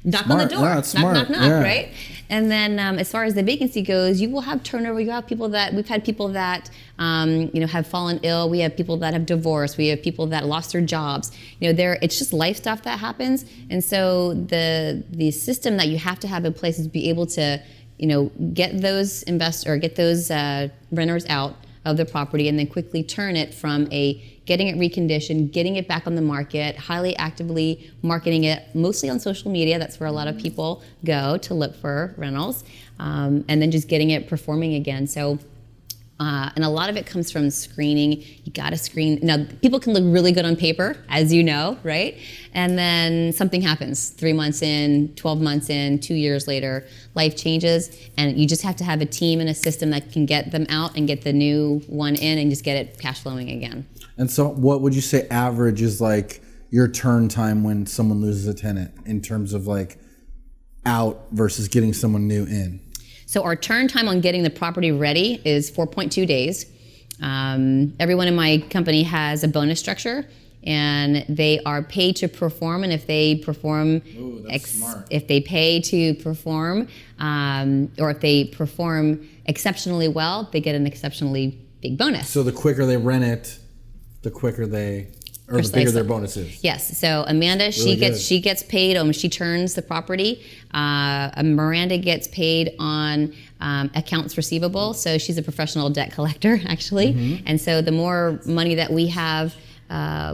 Knock on the door, knock, right? And then as far as the vacancy goes, you will have turnover. You have we've had people that, have fallen ill. We have people that have divorced. We have people that lost their jobs. It's just life stuff that happens. And so the system that you have to have in place is be able to, get those renters out of the property and then quickly turn it from getting it reconditioned, getting it back on the market, highly actively marketing it, mostly on social media. That's where a lot of people go to look for rentals, and then just getting it performing again. So, and a lot of it comes from screening. You gotta screen. Now, people can look really good on paper, as you know, right? And then something happens 3 months in, 12 months in, 2 years later, life changes, and you just have to have a team and a system that can get them out and get the new one in and just get it cash flowing again. And so what would you say average is like your turn time when someone loses a tenant in terms of like out versus getting someone new in? So our turn time on getting the property ready is 4.2 days. Everyone in my company has a bonus structure, and they are paid to perform. And if they perform, if they pay to perform, or if they perform exceptionally well, they get an exceptionally big bonus. So the quicker they rent it, the quicker the bigger their bonus is. Yes. So Amanda, really she gets paid she turns the property. Miranda gets paid on accounts receivable. So she's a professional debt collector, actually. And so the more money that we have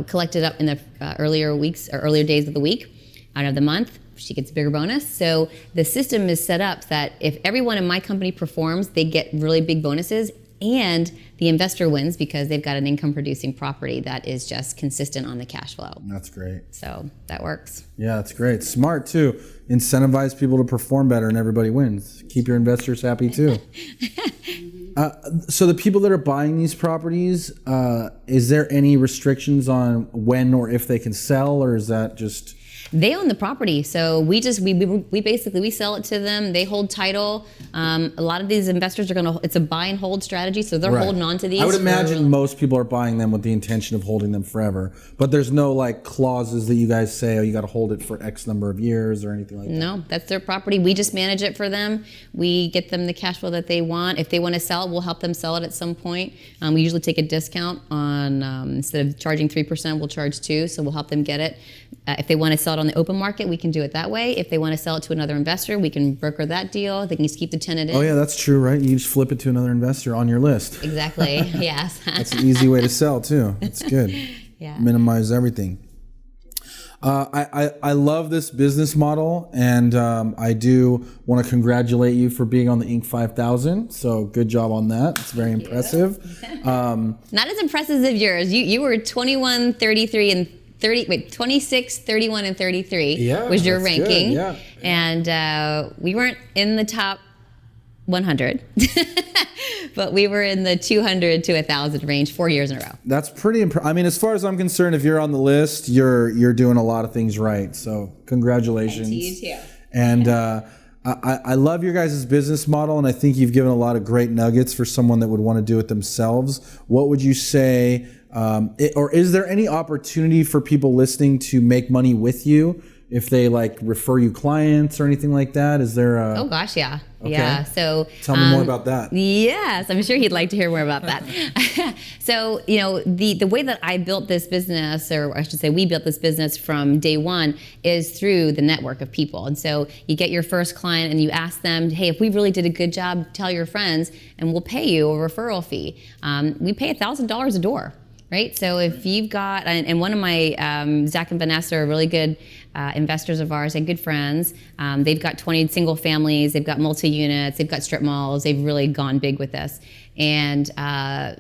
collected up in the earlier weeks or earlier days of the week, out of the month, she gets a bigger bonus. So the system is set up that if everyone in my company performs, they get really big bonuses, and the investor wins because they've got an income producing property that is just consistent on the cash flow. That's great. So that works. Yeah, that's great. Smart too. Incentivize people to perform better and everybody wins. Keep your investors happy too. So the people that are buying these properties, is there any restrictions on when or if they can sell, or is that just... They own the property, so we basically we sell it to them. They hold title. A lot of these investors it's a buy and hold strategy, so they're holding on to these. I would imagine most people are buying them with the intention of holding them forever, but there's no like clauses that you guys say, oh, you got to hold it for X number of years or anything like that. No, that's their property. We just manage it for them. We get them the cash flow that they want. If they want to sell it, we'll help them sell it at some point. We usually take a discount on instead of charging 3%, we'll charge 2%, so we'll help them get it. If they want to sell it on the open market, we can do it that way. If they want to sell it to another investor, we can broker that deal. They can just keep the tenant in. Oh yeah, that's true, right? You just flip it to another investor on your list. Exactly, yes. That's an easy way to sell too. That's good. Yeah. Minimize everything. I love this business model, and I do want to congratulate you for being on the Inc. 5000. So good job on that. It's very impressive. Not as impressive as yours. You were 21, 33, and 26, 31, and 33 was your ranking. Good, yeah. And we weren't in the top 100, but we were in the 200 to 1,000 range 4 years in a row. That's pretty impressive. I mean, as far as I'm concerned, if you're on the list, you're doing a lot of things right. So congratulations. And to you too. And I love your guys' business model, and I think you've given a lot of great nuggets for someone that would want to do it themselves. What would you say, or is there any opportunity for people listening to make money with you if they like refer you clients or anything like that? Is there a... Oh gosh, yeah. Okay. Yeah. So tell me more about that. Yes, I'm sure he'd like to hear more about that. So, the way that I built this business, or I should say we built this business from day one, is through the network of people. And so you get your first client and you ask them, hey, if we really did a good job, tell your friends and we'll pay you a referral fee. We pay $1,000 a door. Right, so if you've got, and one of my, Zach and Vanessa are really good investors of ours and good friends. They've got 20 single families, they've got multi-units, they've got strip malls, they've really gone big with this. And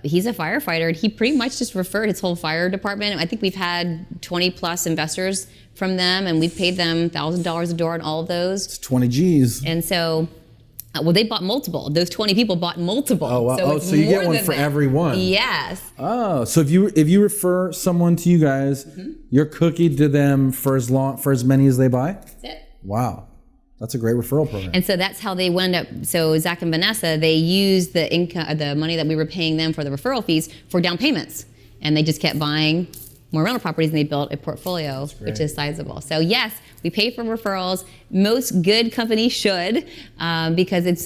he's a firefighter, and he pretty much just referred his whole fire department. I think we've had 20 plus investors from them, and we've paid them $1,000 a door on all of those. It's 20 G's. And so, well, they bought multiple. Those 20 people bought multiple. Oh, wow. So, so you get one for every one. Yes. Oh, so if you refer someone to you guys, you're cookie to them for as many as they buy? That's it. Wow. That's a great referral program. And so that's how they wound up. So Zach and Vanessa, they used the income, the money that we were paying them for the referral fees for down payments, and they just kept buying more rental properties, and they built a portfolio which is sizable. So yes, we pay for referrals. Most good companies should, because there's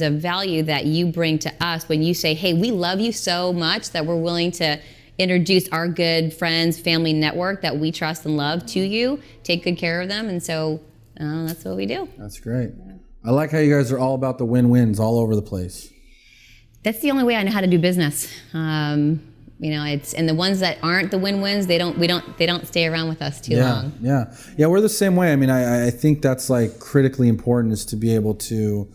a value that you bring to us when you say, hey, we love you so much that we're willing to introduce our good friends, family network that we trust and love to you, take good care of them, and so that's what we do. That's great. I like how you guys are all about the win-wins all over the place. That's the only way I know how to do business. And the ones that aren't the win-wins, they don't stay around with us too long. Yeah, we're the same way. I mean, I think that's like critically important, is to be able to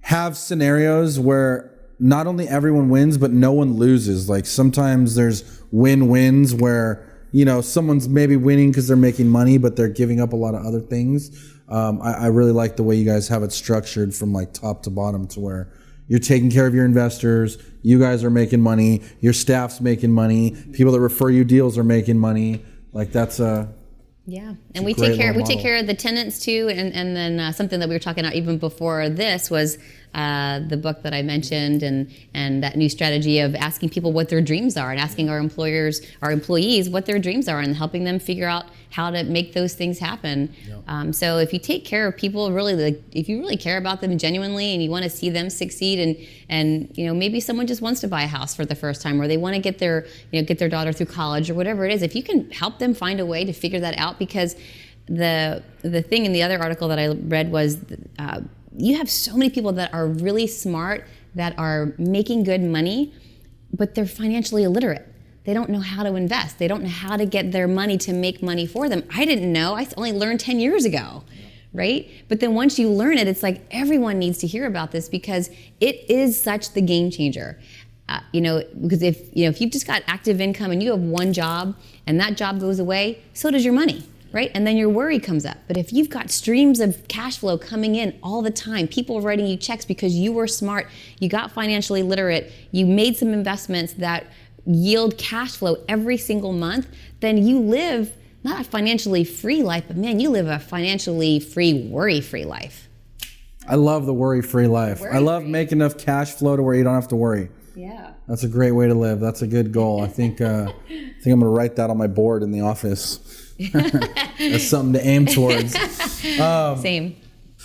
have scenarios where not only everyone wins, but no one loses. Like sometimes there's win-wins where, someone's maybe winning because they're making money, but they're giving up a lot of other things. I really like the way you guys have it structured from like top to bottom, to where you're taking care of your investors, you guys are making money, your staff's making money, people that refer you deals are making money. Like that's a... Yeah, and we take care of the tenants too, and then something that we were talking about even before this was the book that I mentioned, and that new strategy of asking people what their dreams are, and asking our employees what their dreams are, and helping them figure out how to make those things happen. Yep. So if you take care of people, really, if you really care about them genuinely, and you want to see them succeed, and maybe someone just wants to buy a house for the first time, or they want to get their daughter through college, or whatever it is, if you can help them find a way to figure that out, because the thing in the other article that I read was you have so many people that are really smart, that are making good money, but they're financially illiterate. They don't know how to invest. They don't know how to get their money to make money for them. I didn't know. I only learned 10 years ago, right? But then once you learn it, it's like everyone needs to hear about this because it is such the game changer. Because if you've just got active income and you have one job and that job goes away, so does your money, right? And then your worry comes up. But if you've got streams of cash flow coming in all the time, people writing you checks because you were smart, you got financially literate, you made some investments that yield cash flow every single month, then you live not a financially free life, but man, you live a financially free, worry-free life. I love the worry-free life. I love making enough cash flow to where you don't have to worry. Yeah. That's a great way to live. That's a good goal. I think I'm going to write that on my board in the office. That's something to aim towards. Same.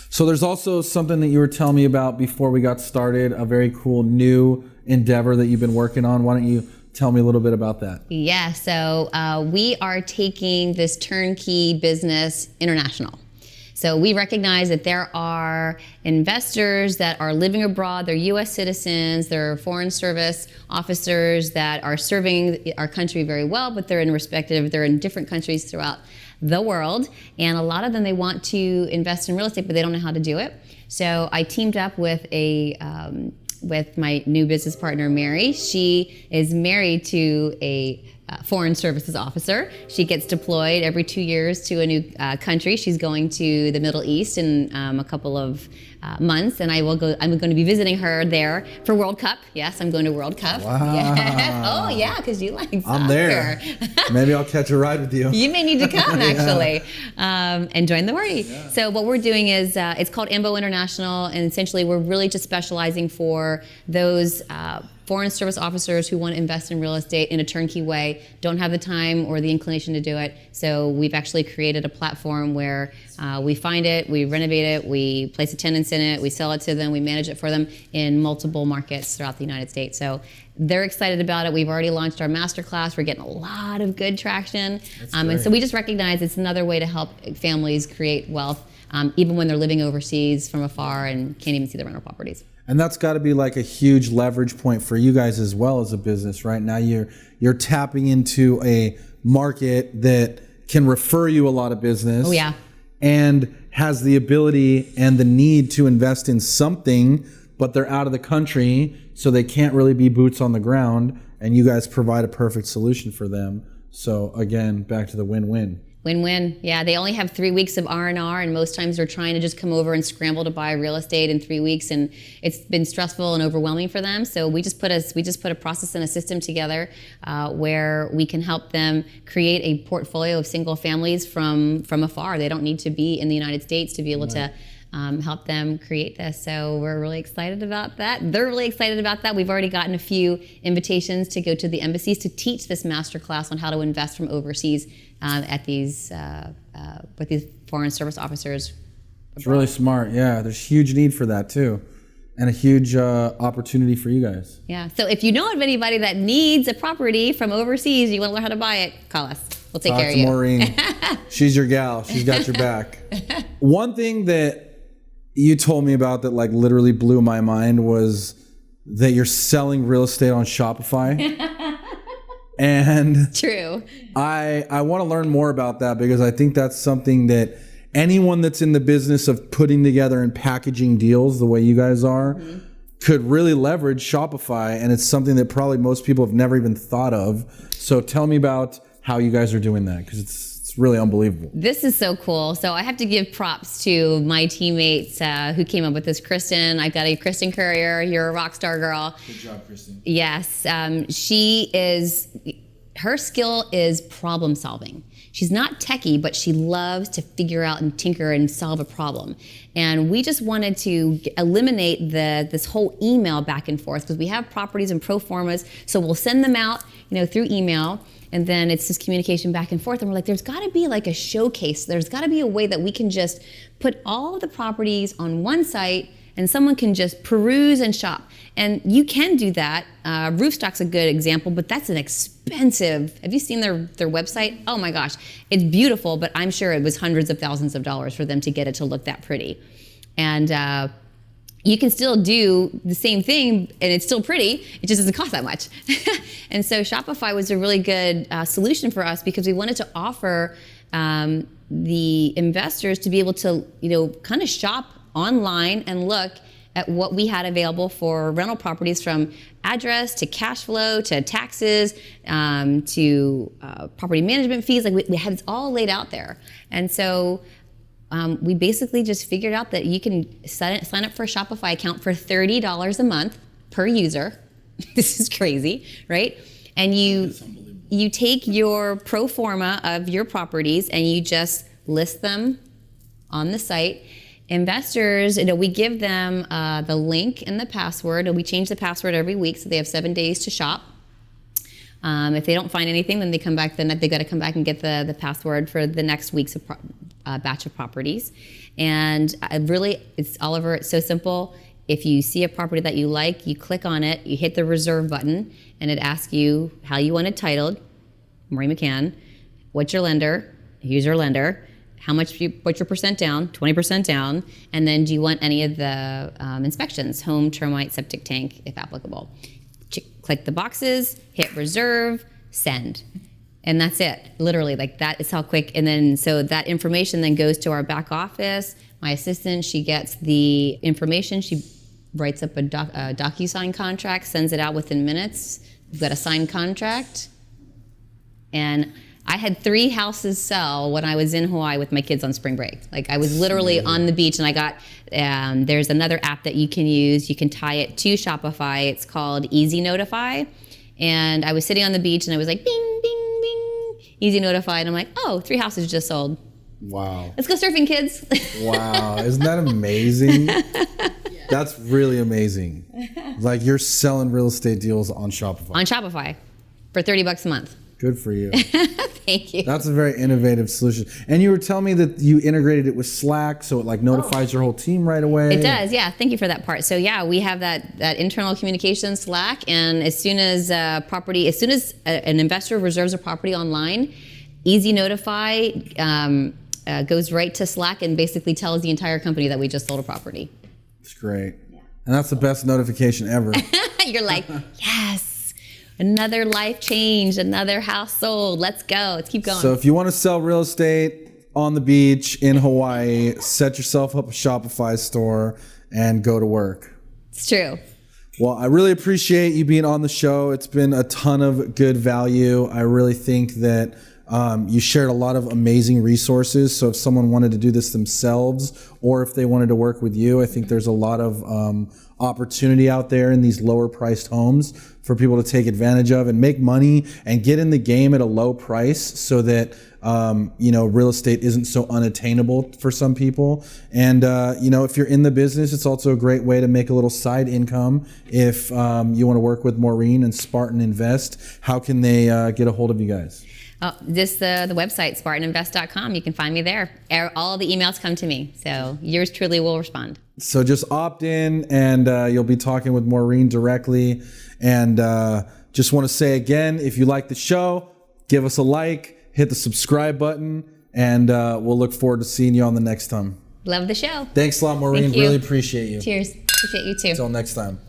So there's also something that you were telling me about before we got started, a very cool new endeavor that you've been working on. Why don't you tell me a little bit about that? Yeah, so we are taking this turnkey business international. So we recognize that there are investors that are living abroad, they're US citizens, they're foreign service officers that are serving our country very well, but they're in different countries throughout the world. And a lot of them, they want to invest in real estate, but they don't know how to do it. So I teamed up with with my new business partner, Mary. She is married to a foreign services officer. She gets deployed every 2 years to a new country. She's going to the Middle East in a couple of months, and I'm going to be visiting her there for World Cup. Yes, I'm going to World Cup. Wow. Yes. Oh yeah, because you like soccer. I'm there. Maybe I'll catch a ride with you. You may need to come actually and join the party. Yeah. So what we're doing is it's called IMBO International, and essentially we're really just specializing for those foreign service officers who want to invest in real estate in a turnkey way, don't have the time or the inclination to do it. So we've actually created a platform where we find it, we renovate it, we place a tenant in it, we sell it to them, we manage it for them in multiple markets throughout the United States. So they're excited about it. We've already launched our masterclass. We're getting a lot of good traction. And so we just recognize it's another way to help families create wealth, even when they're living overseas from afar and can't even see the rental properties. And that's got to be like a huge leverage point for you guys as well as a business. Right now, you're tapping into a market that can refer you a lot of business. Oh yeah. And has the ability and the need to invest in something, but they're out of the country, so they can't really be boots on the ground. And you guys provide a perfect solution for them. So again, back to the win-win. Win-win. Yeah, they only have 3 weeks of R&R, and most times they're trying to just come over and scramble to buy real estate in 3 weeks, and it's been stressful and overwhelming for them. So we just put a process and a system together where we can help them create a portfolio of single families from afar. They don't need to be in the United States to be able to help them create this. So we're really excited about that. They're really excited about that. We've already gotten a few invitations to go to the embassies to teach this masterclass on how to invest from overseas at these with these foreign service officers. It's really smart. Yeah, there's huge need for that too, and a huge opportunity for you guys. Yeah. So if you know of anybody that needs a property from overseas, you want to learn how to buy it, call us. We'll take care of you. Maureen. She's your gal. She's got your back. One thing that you told me about that like literally blew my mind was that you're selling real estate on Shopify. And true. I want to learn more about that because I think that's something that anyone that's in the business of putting together and packaging deals the way you guys are could really leverage Shopify, and it's something that probably most people have never even thought of. So tell me about how you guys are doing that, because it's really unbelievable. This is so cool. So I have to give props to my teammates who came up with this. Kristen, I've got a Kristen Courier. You're a rock star girl. Good job, Kristen. Yes, her skill is problem solving. She's not techie, but she loves to figure out and tinker and solve a problem. And we just wanted to eliminate this whole email back and forth, because we have properties and pro formas, so we'll send them out, through email, and then it's just communication back and forth. And we're like, there's got to be like a showcase. There's got to be a way that we can just put all of the properties on one site, and someone can just peruse and shop. And you can do that. Roofstock's a good example, but that's an expensive. Have you seen their website? Oh my gosh, it's beautiful, but I'm sure it was hundreds of thousands of dollars for them to get it to look that pretty. And you can still do the same thing, and it's still pretty. It just doesn't cost that much. And so Shopify was a really good solution for us because we wanted to offer the investors to be able to, kind of shop online and look at what we had available for rental properties, from address to cash flow to taxes to property management fees. Like we had it all laid out there. And so we basically just figured out that you can sign up for a Shopify account for $30 a month per user. This is crazy, right? And you take your pro forma of your properties and you just list them on the site. Investors, we give them the link and the password, and we change the password every week, so they have 7 days to shop. If they don't find anything, then they come back. Then they got to come back and get the password for the next week's batch of properties. And it's Oliver. It's so simple. If you see a property that you like, you click on it, you hit the reserve button, and it asks you how you want it titled. Maureen McCann. What's your lender? Who's your lender? What's your percent down? 20% down. And then do you want any of the inspections? Home, termite, septic tank, if applicable. Click the boxes, hit reserve, send. And that's it. Literally, like that is how quick. And then so that information then goes to our back office. My assistant, she gets the information. She writes up a DocuSign contract, sends it out within minutes. We've got a signed contract. And I had 3 houses sell when I was in Hawaii with my kids on spring break. Like I was literally on the beach, and I got, there's another app that you can use. You can tie it to Shopify. It's called Easy Notify. And I was sitting on the beach and I was like, bing, bing, bing, Easy Notify. And I'm like, 3 houses just sold. Wow. Let's go surfing, kids. Wow. Isn't that amazing? That's really amazing. Like you're selling real estate deals on Shopify. On Shopify for $30 a month. Good for you. Thank you. That's a very innovative solution. And you were telling me that you integrated it with Slack, so it like notifies your whole team right away. It does, yeah. Thank you for that part. So yeah, we have that internal communication Slack, and as soon as an investor reserves a property online, Easy Notify goes right to Slack and basically tells the entire company that we just sold a property. It's great. Yeah. And that's the best notification ever. You're like, yes. Another life changed, another house sold. Let's go. Let's keep going. So if you want to sell real estate on the beach in Hawaii, set yourself up a Shopify store and go to work. It's true. Well, I really appreciate you being on the show. It's been a ton of good value. I really think that you shared a lot of amazing resources. So if someone wanted to do this themselves, or if they wanted to work with you, I think there's a lot of opportunity out there in these lower priced homes for people to take advantage of and make money and get in the game at a low price, so that real estate isn't so unattainable for some people. And if you're in the business, it's also a great way to make a little side income. If you want to work with Maureen and Spartan Invest, how can they get a hold of you guys? The website, SpartanInvest.com. You can find me there. All the emails come to me, so yours truly will respond. So just opt in, and you'll be talking with Maureen directly. And just want to say again, if you like the show, give us a like, hit the subscribe button, and we'll look forward to seeing you on the next time. Love the show. Thanks a lot, Maureen. Thank you. Really appreciate you. Cheers. Appreciate you too. Until next time.